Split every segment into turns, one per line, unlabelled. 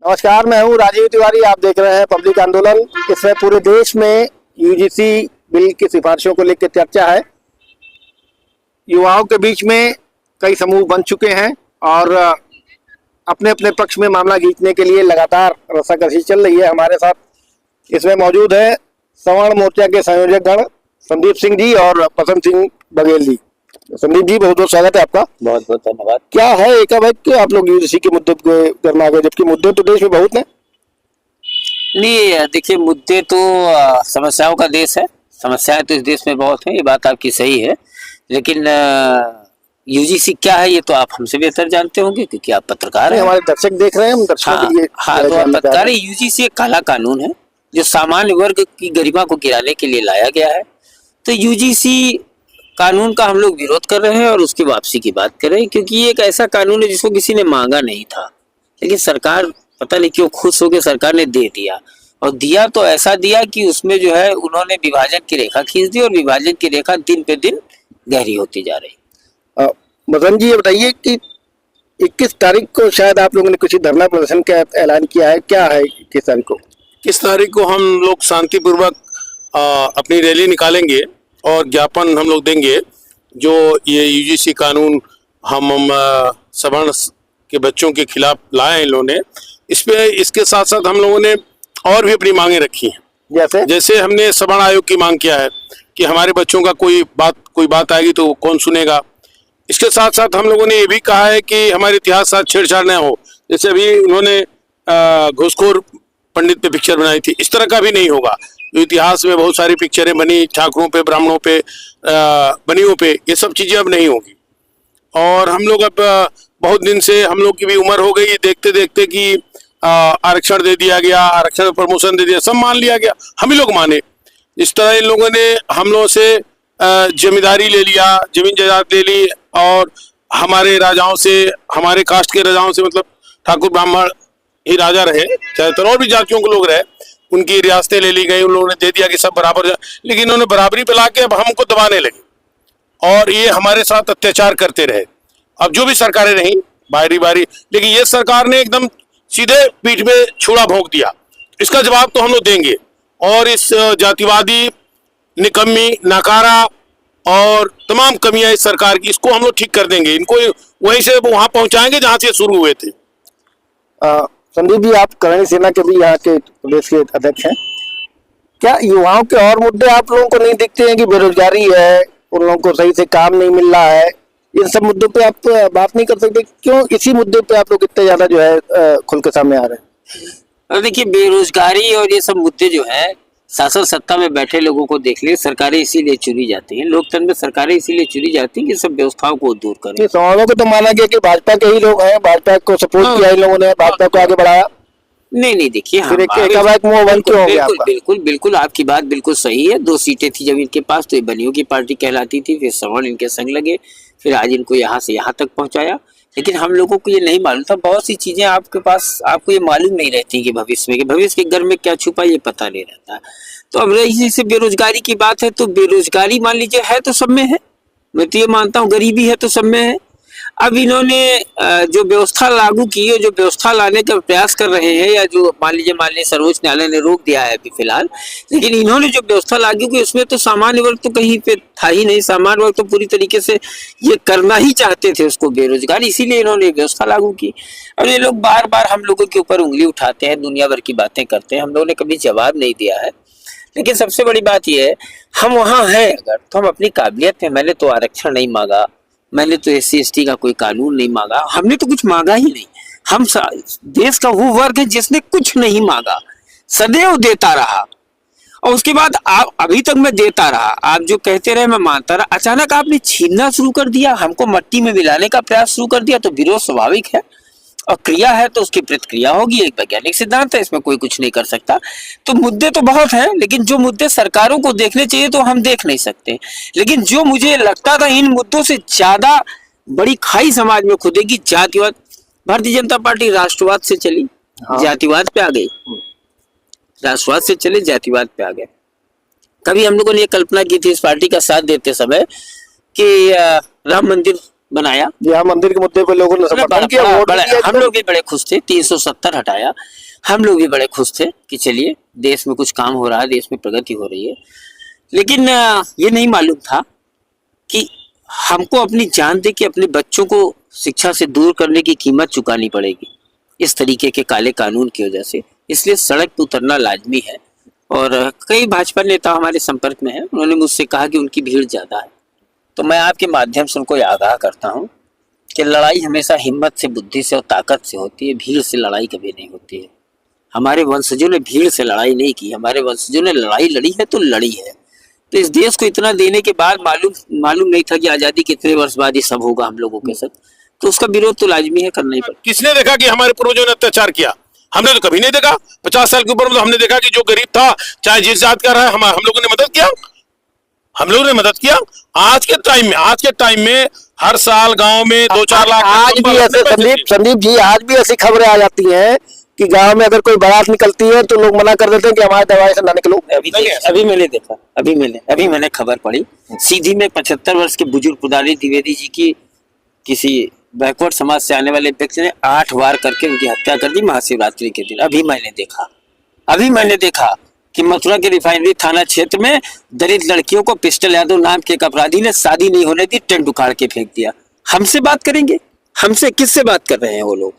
नमस्कार, मैं हूं राजीव तिवारी। आप देख रहे हैं पब्लिक आंदोलन। इसमें पूरे देश में यूजीसी बिल की सिफारिशों को लेकर चर्चा है। युवाओं के बीच में कई समूह बन चुके हैं और अपने अपने पक्ष में मामला खींचने के लिए लगातार रस्साकशी चल रही है। हमारे साथ इसमें मौजूद है सवर्ण मोर्चा के संयोजक गण संदीप सिंह जी और पसंद सिंह बघेल जी। संदीप जी, बहुत बहुत स्वागत है आपका। बहुत बहुत धन्यवाद। क्या है एकाएक आप लोग यूजीसी के मुद्दे पे करना गए, जबकि मुद्दे तो देश में बहुत हैं?
नहीं, देखिए, मुद्दे तो समस्याओं का देश है। समस्याएं तो इस देश में बहुत हैं, ये बात आपकी सही है। लेकिन यूजीसी क्या है ये तो आप हमसे बेहतर जानते होंगे, क्योंकि आप पत्रकार हैं।
हमारे दर्शक देख रहे हैं, हम दर्शकों के लिए
तो आप पत्रकार है। यूजीसी एक काला कानून है जो सामान्य वर्ग की गरिमा को गिराने के लिए लाया गया है। तो यूजीसी कानून का हम लोग विरोध कर रहे हैं और उसकी वापसी की बात कर रहे हैं, क्योंकि ये एक ऐसा कानून है जिसको किसी ने मांगा नहीं था, लेकिन सरकार पता नहीं क्यों खुश होकर सरकार ने दे दिया। और दिया तो ऐसा दिया कि उसमें जो है उन्होंने विभाजन की रेखा खींच दी और विभाजन की रेखा दिन पे दिन गहरी होती जा रही।
मदन जी, ये बताइए कि 21 तारीख को शायद आप लोगों ने कुछ धरना प्रदर्शन का ऐलान किया है, क्या है 21 तारीख को?
21 तारीख को हम लोग शांतिपूर्वक अपनी रैली निकालेंगे और ज्ञापन हम लोग देंगे। जो ये यूजीसी कानून हम सवर्ण के बच्चों के खिलाफ लाए हैं इन लोगों ने, इसके साथ साथ हम लोगों ने और भी अपनी मांगे रखी हैं। जैसे हमने सवर्ण आयोग की मांग किया है कि हमारे बच्चों का कोई बात आएगी तो कौन सुनेगा। इसके साथ साथ हम लोगों ने ये भी कहा है कि हमारे इतिहास साथ छेड़छाड़ न हो। जैसे अभी उन्होंने घूसखोर पंडित पे पिक्चर बनाई थी, इस तरह का भी नहीं होगा। जो इतिहास में बहुत सारी पिक्चरें बनी ठाकुरों पे, ब्राह्मणों पे, बनियों पे, ये सब चीजें अब नहीं होगी। और हम लोग अब बहुत दिन से हम लोग की भी उम्र हो गई देखते देखते कि आरक्षण दे दिया गया, आरक्षण में प्रमोशन दे दिया, सब मान लिया गया, हम ही लोग माने। इस तरह इन लोगों ने हम लोगों से जमींदारी ले लिया, जमीन जायदाद ले ली और हमारे राजाओं से, हमारे कास्ट के राजाओं से, मतलब ठाकुर ब्राह्मण ही राजा रहे, चाहे और भी जातियों के लोग रहे, उनकी रियासतें ले ली गई। उन लोगों ने दे दिया कि सब बराबर, लेकिन उन्होंने बराबरी पे लाके अब हमको दबाने लगे और ये हमारे साथ अत्याचार करते रहे। अब जो भी सरकारें रही बारी बारी, लेकिन ये सरकार ने एकदम सीधे पीठ में छुरा भोंक दिया। इसका जवाब तो हम लोग देंगे और इस जातिवादी, निकम्मी, नाकारा और तमाम कमियां इस सरकार की, इसको हम लोग ठीक कर देंगे। इनको वहीं से वहां पहुंचाएंगे जहां से शुरू हुए थे।
संदीप जी, आप करणी सेना के भी यहाँ के प्रदेश के अध्यक्ष हैं। क्या युवाओं के और मुद्दे आप लोगों को नहीं दिखते हैं कि बेरोजगारी है, उन लोगों को सही से काम नहीं मिल रहा है, इन सब मुद्दों पे आप बात नहीं कर सकते? क्यों इसी मुद्दे पे आप लोग इतने ज्यादा जो है खुल के सामने आ रहे हैं?
देखिए, बेरोजगारी और ये सब मुद्दे जो है, शासन सत्ता में बैठे लोगों को देख ले, सरकारें इसीलिए चुनी जाती हैं, लोकतंत्र में सरकारें इसीलिए चुनी जाती हैं कि सब व्यवस्थाओं को दूर करें।
सवालों को तो माना गया कि भाजपा के ही लोग हैं, भाजपा को सपोर्ट किया इन लोगों ने, भाजपा को आगे बढ़ाया।
नहीं, देखिए, बिल्कुल आपकी बात बिल्कुल सही है। 2 सीटें थी जब इनके पास, तो ये बनियों की पार्टी कहलाती थी, फिर सवर्ण इनके संग लगे, फिर आज इनको यहाँ से यहाँ तक पहुंचाया। लेकिन हम लोगों को ये नहीं मालूम था, बहुत सी चीजें आपके पास, आपको ये मालूम नहीं रहती कि भविष्य के घर में क्या छुपा ये पता नहीं रहता। तो अब रही से बेरोजगारी की बात है, तो बेरोजगारी मान लीजिए है तो सब में है, मैं तो ये मानता हूँ। गरीबी है तो सब में है। अब इन्होंने जो व्यवस्था लागू की है, जो व्यवस्था लाने का प्रयास कर रहे हैं, या जो मान लीजिए सर्वोच्च न्यायालय ने रोक दिया है अभी फिलहाल, लेकिन इन्होंने जो व्यवस्था लागू की उसमें तो सामान्य वर्ग तो कहीं पे था ही नहीं। सामान्य वर्ग तो पूरी तरीके से ये करना ही चाहते थे उसको, बेरोजगार, इसीलिए इन्होंने व्यवस्था लागू की। और ये लोग बार बार हम लोगों के ऊपर उंगली उठाते हैं, दुनिया भर की बातें करते हैं, हम लोगों ने कभी जवाब नहीं दिया है। लेकिन सबसे बड़ी बात यह है, हम वहां हैं अगर, तो हम अपनी काबिलियत में, मैंने तो आरक्षण नहीं मांगा, मैंने तो SC/ST का कोई कानून नहीं मांगा, हमने तो कुछ मांगा ही नहीं। हम देश का वो वर्ग है जिसने कुछ नहीं मांगा, सदैव देता रहा, और उसके बाद आप अभी तक मैं देता रहा। आप जो कहते रहे मैं मानता रहा, अचानक आपने छीनना शुरू कर दिया, हमको मट्टी में मिलाने का प्रयास शुरू कर दिया, तो विरोध स्वाभाविक है। और क्रिया है तो उसकी प्रतिक्रिया होगी, एक वैज्ञानिक सिद्धांत है, इसमें कोई कुछ नहीं कर सकता। तो मुद्दे तो बहुत हैं, लेकिन जो मुद्दे सरकारों को देखने चाहिए तो हम देख नहीं सकते। लेकिन जो मुझे लगता था इन मुद्दों से ज्यादा बड़ी खाई समाज में खुदेगी, जातिवाद। भारतीय जनता पार्टी राष्ट्रवाद से चली, जातिवाद पे आ गई, राष्ट्रवाद से चले जातिवाद पे आ गए। कभी हम लोगों ने ये कल्पना की थी इस पार्टी का साथ देते समय कि राम मंदिर बनाया।
जी हाँ, मंदिर के मुद्दे पे लोगों ने समर्थन किया, वोट भी दिया।
हम लोग भी बड़े खुश थे, 370 हटाया, हम लोग भी बड़े खुश थे कि चलिए देश में कुछ काम हो रहा है, देश में प्रगति हो रही है। लेकिन ये नहीं मालूम था कि हमको अपनी जान दे के अपने बच्चों को शिक्षा से दूर करने की कीमत चुकानी पड़ेगी इस तरीके के काले कानून की वजह से। इसलिए सड़क पर उतरना लाजमी है। और कई भाजपा नेता हमारे संपर्क में हैं, उन्होंने मुझसे कहा कि उनकी भीड़ ज्यादा है। तो मैं आपके माध्यम से उनको आगाह करता हूँ कि लड़ाई हमेशा हिम्मत से, बुद्धि से और ताकत से होती है, भीड़ से लड़ाई कभी नहीं होती है। हमारे वंशजों ने भीड़ से लड़ाई नहीं की, हमारे वंशजों ने लड़ाई लड़ी है तो लड़ी है। तो इस देश को इतना देने के बाद मालूम नहीं था कि आजादी कितने वर्ष बाद ये सब होगा हम लोगों के साथ, तो उसका विरोध तो लाजमी है, करना ही पड़ेगा।
किसने देखा कि हमारे पूर्वजों ने अत्याचार किया? हमने तो कभी नहीं देखा। 50 साल के ऊपर तो हमने देखा कि जो गरीब था, चाहे जिस जात का रहा, हम लोगों ने मदद किया, हम लोगों ने मदद किया। आज के टाइम में हर साल गांव में 2-4 लाख
आज भी ऐसे संदीप जी, आज भी ऐसी खबरें आ जाती हैं कि गांव में अगर कोई बारात निकलती है तो लोग मना कर देते हैं कि हमारे दरवाजे से ना निकलो।
अभी मैंने देखा, अभी मैंने खबर पढ़ी, सीधी में 75 वर्ष के बुजुर्ग पुजारी द्विवेदी जी की किसी बैकवर्ड समाज से आने वाले व्यक्ति ने 8 वार करके उनकी हत्या कर दी महाशिवरात्रि के दिन। अभी मैंने देखा कि मथुरा के रिफाइनरी थाना क्षेत्र में दलित लड़कियों को पिस्टल यादव नाम के एक अपराधी ने शादी नहीं होने दी, टेंट उखाड़ के फेंक दिया। हमसे बात करेंगे? हमसे किससे बात कर रहे हैं वो लोग?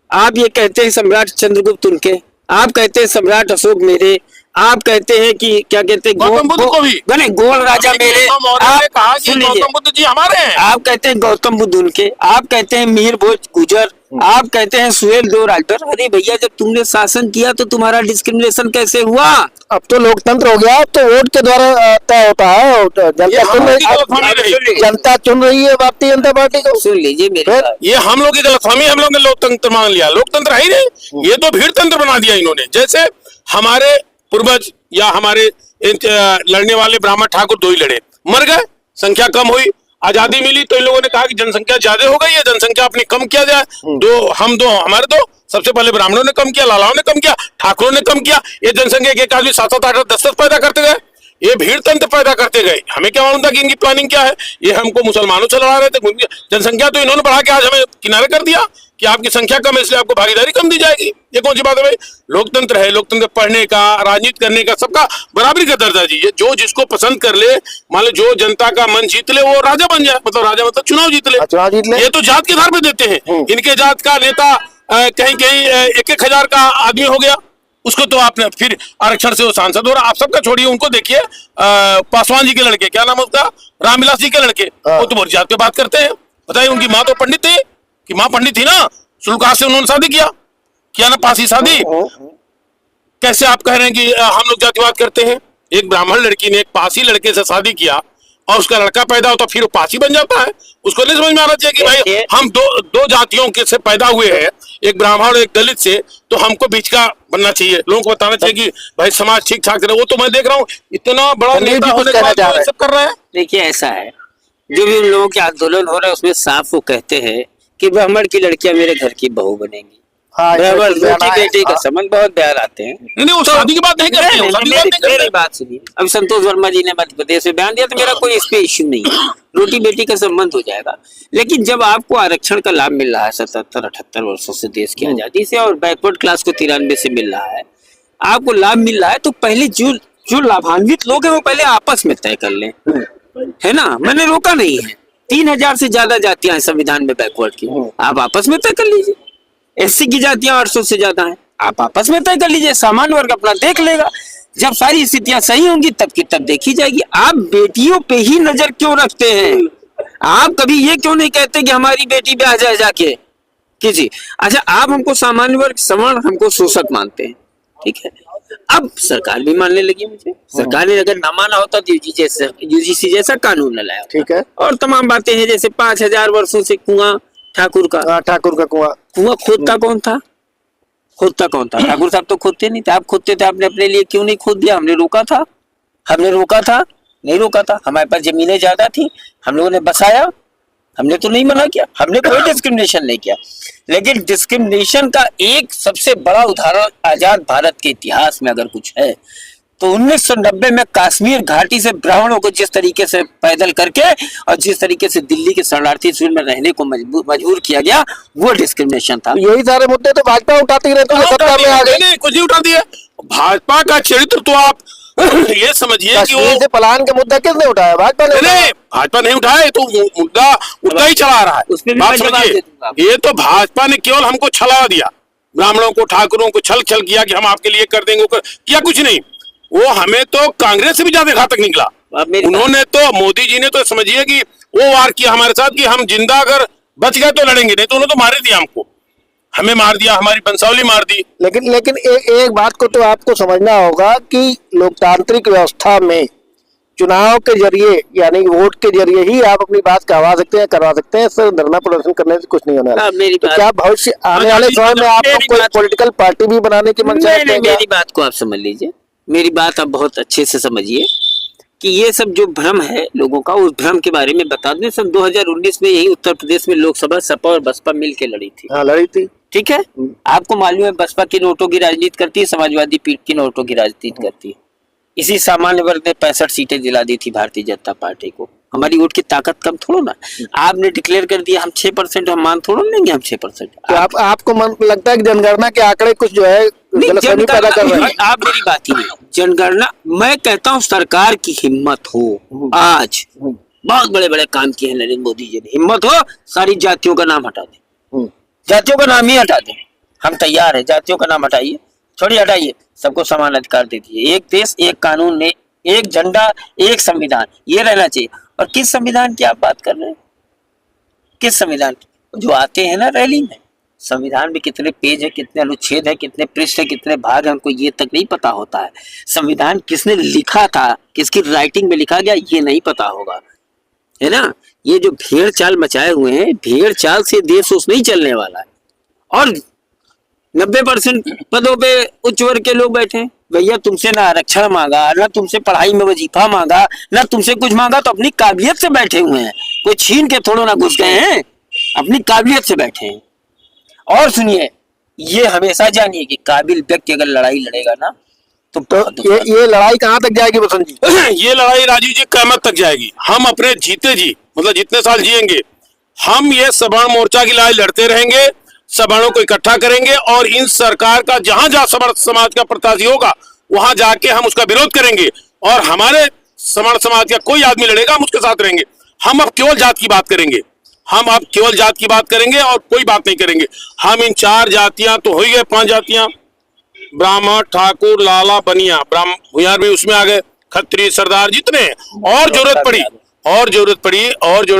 आप ये कहते हैं सम्राट चंद्रगुप्त उनके, आप कहते हैं सम्राट अशोक मेरे, आप कहते हैं कि क्या कहते हैं
गौतम बुद्ध को भी
गोल राजा मेरे,
कहा कि गौतम बुद्ध जी हमारे हैं।
आप कहते हैं गौतम बुद्ध उनके, आप कहते हैं मीर भोज गुजर, आप कहते हैं सुहेल देव राजभर। अरे भैया, जब तुमने शासन किया तो तुम्हारा डिस्क्रिमिनेशन कैसे हुआ?
अब तो लोकतंत्र हो गया, अब तो वोट के द्वारा तय होता है। जनता चुन रही है भारतीय जनता पार्टी को।
सुन लीजिए मेरे,
ये हम लोग की गलतफहमी, हम लोग ने लोकतंत्र मान लिया, लोकतंत्र है ही नहीं, ये तो भीड़ तंत्र बना दिया इन्होंने। जैसे हमारे पूर्वज या हमारे लड़ने वाले ब्राह्मण ठाकुर 2 ही लड़े, मर गए, संख्या कम हुई, आजादी मिली तो इन लोगों ने कहा कि जनसंख्या ज्यादा हो गई है, जनसंख्या अपनी कम किया जाए। हमारे दो सबसे पहले ब्राह्मणों ने कम किया, लालाओं ने कम किया, ठाकुरों ने कम किया। ये जनसंख्या एक आदमी 7-7, 8, 10 पैदा करते गए, ये भीड़ तंत्र पैदा करते गए। हमें क्या मालूम था कि इनकी प्लानिंग क्या है? ये हमको मुसलमानों से लड़ा रहे थे। जनसंख्या तो इन्होंने बढ़ा के आज हमें किनारे कर दिया कि आपकी संख्या कम है इसलिए आपको भागीदारी कम दी जाएगी। ये कौन सी बात है भाई? लोकतंत्र है, लोकतंत्र पढ़ने का, राजनीति करने का, सबका बराबरी का दर्जा जी। ये जो जिसको पसंद कर ले, मान लो जो जनता का मन जीत ले वो राजा बन जाए, मतलब राजा मतलब चुनाव जीत ले। ये तो जात के आधार पे देते हैं। इनके जात का नेता कहीं 1-1 हजार का आदमी हो गया, उसको तो आपने फिर आरक्षण से वो सांसद हो रहा। आप सबका छोड़िए, उनको देखिए, पासवान जी के लड़के, क्या नाम उसका, रामविलास जी के लड़के, वो तो जात पे बात करते हैं। बताइए, उनकी माँ तो पंडित थी, कि माँ पंडित थी ना, सुलगार से उन्होंने शादी किया ना, पासी शादी। कैसे आप कह रहे हैं कि हम लोग जातिवाद करते हैं? एक ब्राह्मण लड़की ने एक पासी लड़के से शादी किया और उसका लड़का पैदा होता, फिर वो पासी बन जाता है। उसको नहीं समझ में आना चाहिए कि भाई हम दो जातियों के से पैदा हुए हैं, एक ब्राह्मण और एक दलित से, तो हमको बीच का बनना चाहिए। लोगों को बताना चाहिए कि भाई समाज ठीक ठाक रहे। वो तो मैं देख रहा हूँ इतना बड़ा नेता होने के बाद सब कर रहे हैं।
देखिए, ऐसा है, जो भी उन लोगों के आंदोलन हो रहा है उसमें साफ वो कहते हैं कि ब्राह्मण की लड़कियां मेरे घर की बहू बनेंगी। बेटी बेटी का संबंध बहुत प्यार आते हैं।
नहीं, वो शादी की बात नहीं करते हैं।
मेरी बात सुनिए, अब संतोष वर्मा जी ने मध्य प्रदेश में बयान दिया तो मेरा कोई इस पे इश्यू नहीं है, रोटी बेटी का संबंध हो जाएगा। लेकिन जब आपको आरक्षण का लाभ मिल रहा है 77-78 वर्षों से देश की आजादी से, और बैकवर्ड क्लास को 93 से मिल रहा है, आपको लाभ मिल रहा है, तो पहले जो लाभान्वित लोग हैं वो पहले आपस में तय कर लें, है ना। मैंने रोका नहीं है, 3000 से ज्यादा जातियां हैं संविधान में बैकवर्ड की, आप आपस में तय कर लीजिए। एससी की जातियां 800 से ज्यादा हैं, आप आपस में तय कर लीजिए, सामान्य वर्ग अपना देख लेगा। जब सारी स्थितियां सही होंगी तब की तब देखी जाएगी। आप बेटियों पे ही नजर क्यों रखते हैं? आप कभी ये क्यों नहीं कहते कि हमारी बेटी ब्याह जाए जाके किसी? अच्छा, आप हमको सामान्य वर्ग, सवर्ण हमको शोषक मानते हैं, ठीक है। अब सरकार भी मानने लगी मुझे। सरकार ने अगर ना माना होता तो यूजीसी जैसा कानून न लाया, ठीक है। और तमाम बातें हैं, जैसे 5000 वर्षों से कुआं ठाकुर का कुआं खोदता कौन था? ठाकुर साहब तो खोदते नहीं थे, आप खोदते थे। आपने अपने लिए क्यों नहीं खोद दिया? हमने रोका था? नहीं रोका था। हमारे पास जमीनें ज्यादा थी, हम लोगों ने बसाया, हमने तो नहीं मना किया, हमने कोई डिस्क्रिमिनेशन नहीं किया। लेकिन डिस्क्रिमिनेशन का एक सबसे बड़ा उदाहरण आजाद भारत के इतिहास में अगर कुछ है तो 1990 में कश्मीर घाटी से ब्राह्मणों को जिस तरीके से पैदल करके और जिस तरीके से दिल्ली के शरणार्थी शिविर में रहने को मजबूर किया गया, वो डिस्क्रिमिनेशन था।
यही सारे मुद्दे तो भाजपा उठाती रहती है, सत्ता में आ गई।
नहीं, कुछ नहीं उठा दिया। भाजपा का चरित्र तो आप ये समझिए कि
कश्मीर से पलायन का मुद्दा किसने उठाया? भाजपा ने।
नहीं, भाजपा नहीं उठाया, तो मुद्दा उतना ही चला रहा है। बात समझिए, ये तो भाजपा ने केवल हमको छला दिया, ब्राह्मणों को, ठाकुरों को छल किया कि हम आपके लिए कर देंगे, किया कुछ नहीं। वो हमें तो कांग्रेस से भी ज्यादा घातक निकला। उन्होंने तो, मोदी जी ने तो समझिए कि वो वार किया हमारे साथ कि हम जिंदा अगर बच गए तो लड़ेंगे, नहीं तो उन्होंने तो मार दिया हमको, हमें मार दिया, हमारी वंशावली मार दी।
लेकिन एक बात को तो आपको समझना होगा कि लोकतांत्रिक व्यवस्था में चुनाव के जरिए, यानी वोट के जरिए ही आप अपनी बात करवा सकते हैं। सर, धरना प्रदर्शन करने से कुछ नहीं होने वाला। तो क्या भविष्य आने वाले समय में आपको कोई पॉलिटिकल पार्टी भी बनाने की मंशा है?
मेरी बात को आप समझ लीजिए, मेरी बात आप बहुत अच्छे से समझिए कि ये सब जो भ्रम है लोगों का, उस भ्रम के बारे में बता दें। सन 2019 में यही उत्तर प्रदेश में लोकसभा सपा और बसपा मिल के लड़ी थी।
हाँ, लड़ी थी।
ठीक है, आपको मालूम है बसपा की नोटों की राजनीति करती है, समाजवादी पीठ की नोटों की राजनीति करती है। इसी सामान्य वर्ग ने 65 सीटें दिला दी थी भारतीय जनता पार्टी को। हमारी वोट की ताकत कम थोड़ो ना। आपने डिक्लेयर कर दिया हम 6%, हम मान थोड़ो लेंगे हम 6%।
तो आपको लगता है कि जनगणना के आंकड़े कुछ जो है गलतफहमी पैदा कर रहे हैं?
आप मेरी बात ही नहीं, जनगणना, मैं कहता हूँ सरकार की हिम्मत हो, आज बहुत बड़े बड़े काम किए हैं नरेंद्र मोदी जी ने, हिम्मत हो सारी जातियों का नाम हटा दे, जातियों का नाम ही हटा दे, हम तैयार है, जातियों का नाम हटाइए, छोड़िए हटाइए, सबको समान अधिकार दे दिए। एक देश एक कानून ने, एक झंडा एक संविधान, ये रहना चाहिए। और किस संविधान की आप बात कर रहे हैं? किस संविधान की? जो आते हैं ना रैली में, संविधान में कितने पेज है, कितने अनुच्छेद है, कितने पृष्ठ है, कितने भाग है, उनको ये तक नहीं पता होता है। संविधान किसने लिखा था, किसकी राइटिंग में लिखा गया, ये नहीं पता होगा, है ना। ये जो भेड़ चाल मचाए हुए हैं, भेड़ चाल से देश उस नहीं चलने वाला है। और 90% पदों पे उच्च वर्ग के लोग बैठे हैं। भैया तुमसे ना आरक्षण मांगा, ना तुमसे पढ़ाई में वजीफा मांगा, ना तुमसे कुछ मांगा, तो अपनी काबिलियत से बैठे हुए हैं। कोई छीन के थोड़ो ना घुस गए हैं, अपनी काबिलियत से बैठे हैं। और सुनिए, ये हमेशा जानिए कि काबिल व्यक्ति अगर लड़ाई लड़ेगा ना तो
ये लड़ाई कहाँ तक जाएगी बसंत जी?
ये लड़ाई राजू जी क़यामत तक जाएगी। हम अपने जीते जी, मतलब जितने साल जिएंगे, हम ये सवर्ण मोर्चा की लड़ाई लड़ते रहेंगे, सवर्णों को इकट्ठा करेंगे और इन सरकार का जहां जहां सवर्ण समाज का प्रत्याशी होगा वहां जाके हम उसका विरोध करेंगे। और हमारे सवर्ण समाज का कोई आदमी लड़ेगा, हम उसके साथ रहेंगे। हम अब केवल जात की बात करेंगे, हम अब केवल जात की बात करेंगे और कोई बात नहीं करेंगे। हम इन 4 जातियां तो हो ही गए, 5 जातियां, ब्राह्मण, ठाकुर, लाला, बनिया, भूयार भी उसमें आ गए, खत्री, सरदार, जितने, और जरूरत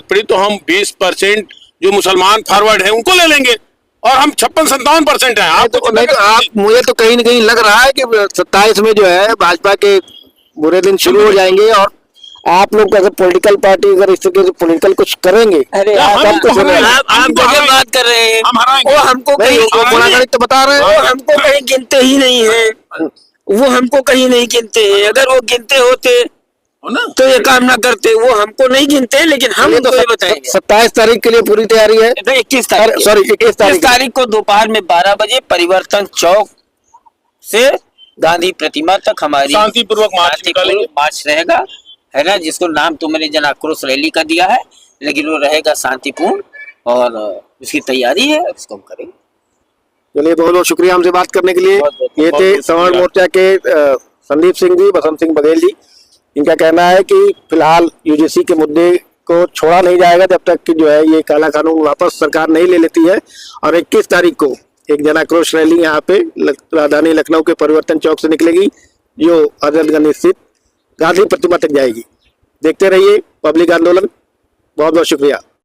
पड़ी तो हम 20% जो मुसलमान फॉरवर्ड हैं उनको ले लेंगे, और हम 56-57% हैं।
आप मुझे तो कहीं न कहीं लग रहा है कि 27 में जो है भाजपा के बुरे दिन शुरू हो जाएंगे, और आप लोग अगर पॉलिटिकल पार्टी अगर इस तरीके से पॉलिटिकल कुछ करेंगे,
अरे आप बात कर रहे हैं, वो हमको कहीं
तो बता रहे हैं,
वो हमको कहीं गिनते ही नहीं है, वो हमको कहीं नहीं गिनते हैं। अगर वो गिनते होते तो ये काम ना करते, वो हमको नहीं गिनते, लेकिन हम उनको ये बताएंगे।
27 तारीख के लिए पूरी तैयारी है।
21 तारीख को दोपहर में 12 बजे परिवर्तन चौक से गांधी प्रतिमा तक हमारी
शांतिपूर्वक
मार्च रहेगा, है ना, जिसको नाम तो मैंने जन आक्रोश रैली का दिया है, लेकिन वो रहेगा शांतिपूर्ण, और उसकी तैयारी है, उसको हम करेंगे।
चलिए, बहुत बहुत शुक्रिया हमसे बात करने के लिए। ये थे सवर्ण मोर्चा के संदीप सिंह जी, बसंत सिंह बघेल जी। इनका कहना है कि फिलहाल यूजीसी के मुद्दे को छोड़ा नहीं जाएगा जब तक कि जो है ये काला कानून वापस सरकार नहीं ले लेती है। और 21 तारीख को एक जन आक्रोश रैली यहाँ पे राजधानी लखनऊ के परिवर्तन चौक से निकलेगी, जो हजरतगंज स्थित गांधी प्रतिमा तक जाएगी। देखते रहिए पब्लिक आंदोलन। बहुत बहुत शुक्रिया।